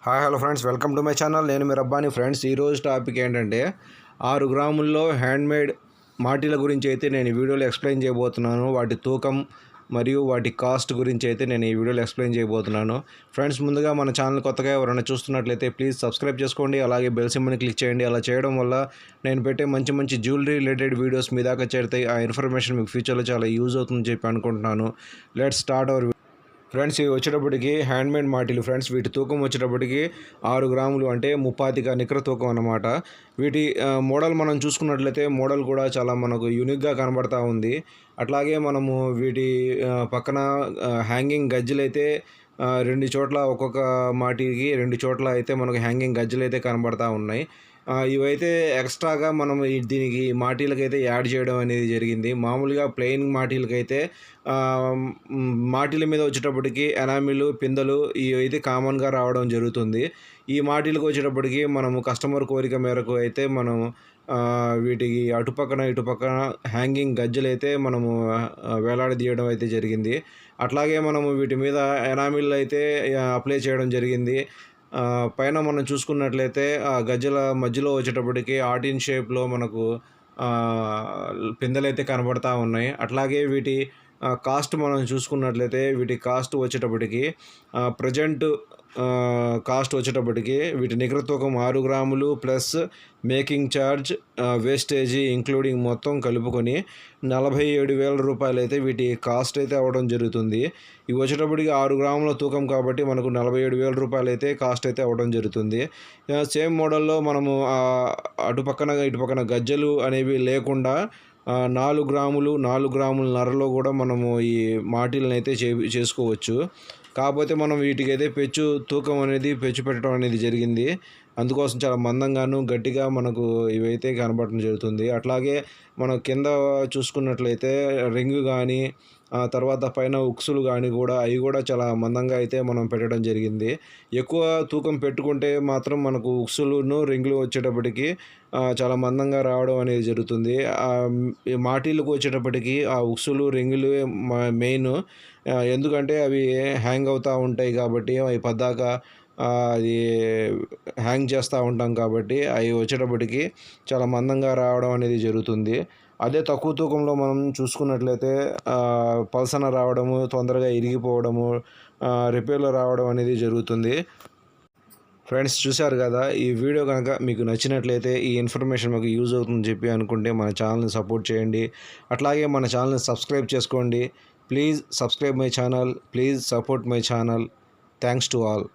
Hi hello friends, welcome to my channel. నేను మీ Rabbani. Friends, ఈరోజు topic ఏంటంటే 6 గ్రాముల్లో హ్యాండ్మేడ్ మాటీల గురించి అయితే నేను ఈ వీడియోలో ఎక్స్ప్లెయిన్ చేయబోతున్నాను. వాటి తూకం మరియు వాటి కాస్ట్ గురించి అయితే నేను ఈ వీడియోలో ఎక్స్ప్లెయిన్ చేయబోతున్నాను. ఫ్రెండ్స్, ముందుగా మన ఛానల్ కొత్తగా ఎవరైనా చూస్తున్నట్లయితే ప్లీజ్ సబ్స్క్రైబ్ చేసుకోండి, అలాగే బెల్ సింబల్ని క్లిక్ చేయండి. అలా చేయడం వల్ల నేను పెట్టే మంచి మంచి జ్యువెలరీ రిలేటెడ్ వీడియోస్ మీ దాకా చేరుతాయి. ఆ ఇన్ఫర్మేషన్ మీకు ఫ్యూచర్లో చాలా యూజ్ అవుతుందని చెప్పి అనుకుంటున్నాను. Let's start our. ఫ్రెండ్స్, ఇవి వచ్చేటప్పటికి హ్యాండ్మేడ్ మాటీలు. ఫ్రెండ్స్, వీటి తూకం వచ్చేటప్పటికి 6 గ్రాములు, అంటే 35 నికర తూకం అన్నమాట. వీటి మోడల్ మనం చూసుకున్నట్లయితే మోడల్ కూడా చాలా మనకు యూనిక్గా కనబడతా ఉంది. అట్లాగే మనము వీటి పక్కన హ్యాంగింగ్ గజ్జలు అయితే 2 చోట్ల, ఒక్కొక్క మాటీకి 2 చోట్ల అయితే మనకు హ్యాంగింగ్ గజ్జలు అయితే కనబడతా ఉన్నాయి. ఇవైతే ఎక్స్ట్రాగా మనం దీనికి మాటీలకైతే యాడ్ చేయడం అనేది జరిగింది. మామూలుగా ప్లెయిన్ మాటీలకైతే మాటీల మీద వచ్చేటప్పటికి ఎనామిలు, పిందెలు ఇవి అయితే కామన్గా రావడం జరుగుతుంది. ఈ మాటీలకు వచ్చేటప్పటికి మనము కస్టమర్ కోరిక మేరకు అయితే మనం వీటికి ఇటుపక్కన హ్యాంగింగ్ గజ్జలు అయితే మనము వేలాడదీయడం అయితే జరిగింది. అట్లాగే మనము వీటి మీద ఎనామిల్ అయితే అప్లై చేయడం జరిగింది. పైన మనం చూసుకున్నట్లయితే ఆ గజ్జల మధ్యలో వచ్చేటప్పటికి ఆర్టిన్ షేప్లో మనకు పిందెలైతే కనబడతా ఉన్నాయి. అట్లాగే వీటి కాస్ట్ మనం చూసుకున్నట్లయితే వీటి కాస్ట్ వచ్చేటప్పటికి ప్రజెంట్ కాస్ట్ వచ్చేటప్పటికి వీటి నికర తూకం 6 గ్రాములు ప్లస్ మేకింగ్ ఛార్జ్, వేస్టేజీ ఇంక్లూడింగ్ మొత్తం కలుపుకొని 47,000 రూపాయలు అయితే వీటి కాస్ట్ అయితే అవ్వడం జరుగుతుంది. ఇవి వచ్చేటప్పటికి 6 గ్రాముల తూకం కాబట్టి మనకు 47,000 రూపాయలు అయితే కాస్ట్ అయితే అవ్వడం జరుగుతుంది. సేమ్ మోడల్లో మనము ఇటుపక్కన గజ్జలు అనేవి లేకుండా 4 గ్రాములు, 4 గ్రాములన్నరలో కూడా మనము ఈ మాటీలను అయితే చేసుకోవచ్చు. కాకపోతే మనం వీటికైతే తూకం అనేది పెచ్చు పెట్టడం అనేది జరిగింది. అందుకోసం చాలా మందంగాను గట్టిగా మనకు ఇవైతే కనబడటం జరుగుతుంది. అట్లాగే మనం కింద చూసుకున్నట్లయితే రింగు కానీ, తర్వాత పైన ఉక్సులు కానీ కూడా అవి కూడా చాలా మందంగా అయితే మనం పెట్టడం జరిగింది. ఎక్కువ తూకం పెట్టుకుంటే మాత్రం మనకు ఉక్సులును రింగులు వచ్చేటప్పటికి చాలా మందంగా రావడం అనేది జరుగుతుంది. మాటీలకు వచ్చేటప్పటికి ఆ ఉక్సులు రింగులు మెయిన్. ఎందుకంటే అవి హ్యాంగ్ అవుతూ ఉంటాయి కాబట్టి, అవి పద్దాక అది హ్యాంగ్ చేస్తూ ఉంటాం కాబట్టి అవి వచ్చేటప్పటికి చాలా మందంగా రావడం అనేది జరుగుతుంది. అదే తక్కువ తూకంలో మనం చూసుకున్నట్లయితే పల్సన రావడము, తొందరగా ఇరిగిపోవడము, రిపేర్లో రావడం అనేది జరుగుతుంది. ఫ్రెండ్స్, చూశారు కదా. ఈ వీడియో కనుక మీకు నచ్చినట్లయితే, ఈ ఇన్ఫర్మేషన్ మీకు యూజ్ అవుతుందని చెప్పి అనుకుంటే మన ఛానల్ని సపోర్ట్ చేయండి. అట్లాగే మన ఛానల్ని సబ్స్క్రైబ్ చేసుకోండి. Please subscribe my channel, please support my channel. Thanks to all.